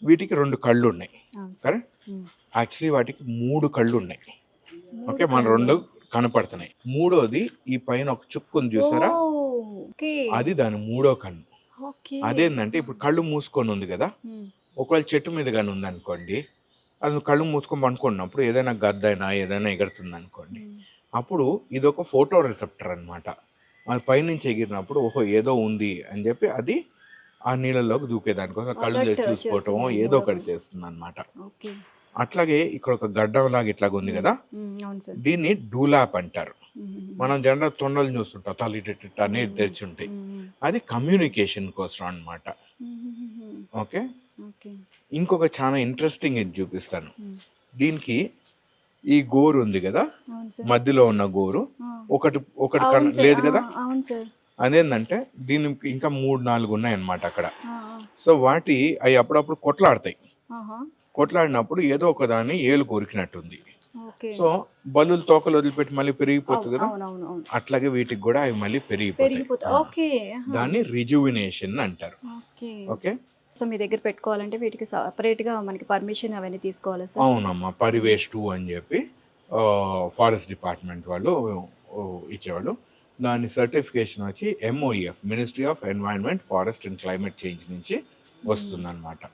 వీటికి 2 కళ్ళు ఉన్నాయి. అవును సార్. సరే, యాక్చువల్లీ వాటికి 3 కళ్ళు ఉన్నాయి. ఓకే, మన 2 కనపడుతున్నాయి. మూడోది ఈ పైన ఒక చుక్కు ఉంది చూసారా, ఓకే. అది దాని మూడో కన్ను. ఓకే. అదేంటంటే ఇప్పుడు కళ్ళు మూసుకొని ఉంది కదా, ఒకవేళ చెట్టు మీద కానీ ఉందనుకోండి, అది కళ్ళు మూసుకొని పనుకున్నప్పుడు ఏదైనా గద్దైనా ఏదైనా ఎగురుతుంది అనుకోండి, అప్పుడు ఇదొక ఫోటో రిసెప్టర్ అనమాట. అది పైనుంచి ఎగిరినప్పుడు ఓహో ఏదో ఉంది అని చెప్పి అది ఆ నీళ్ళలోకి దూకేదానికోసం కళ్ళు తెరిచి చూసుకోవటం ఏదో ఒకటి చేస్తుంది అనమాట. అట్లాగే ఇక్కడ ఒక గడ్డం లాగా ఇట్లాగ ఉంది కదా, దీన్ని డూలాప్ అంటారు. మనం జనరల్ తొండలు చూస్తుంటాం, తల ఇటు అనేది తెరిచి ఉంటాయి, అది కమ్యూనికేషన్ కోసం అన్నమాట. ఓకే, ఇంకొక చాలా ఇంట్రెస్టింగ్ ఇది చూపిస్తాను. దీనికి ఈ గోరు ఉంది కదా, మధ్యలో ఉన్న గోరు ఒకటి లేదు కదా, అదేంటంటే దీనికి ఇంకా 3-4 ఉన్నాయన్నమాట అక్కడ. సో వాటి అవి అప్పుడప్పుడు కొట్లాడతాయి. కొట్లాడినప్పుడు ఏదో ఒక దాన్ని ఏలు కొరికినట్టుంది. సో బల్లులు తోకలు వదిలిపెట్టి మళ్ళీ పెరిగిపోతుంది కదా, అట్లాగే వీటికి కూడా అవి మళ్ళీ పెరిగిపోతాయి. దాన్ని రిజువినేషన్ అంటారు. ఓకే, సో మీ దగ్గర పెట్టుకోవాలంటే వీటికి సపరేట్ గా మనకి పర్మిషన్ అవన్నీ తీసుకోవాలి సార్? అవునమ్మా, పరివేష్ 2 అని చెప్పి ఫారెస్ట్ డిపార్ట్మెంట్ వాళ్ళు ఇచ్చేవాళ్ళు. దాని సర్టిఫికేషన్ వచ్చి MOEF, ministry of environment, forest and climate change నుంచి వస్తుందన్నమాట.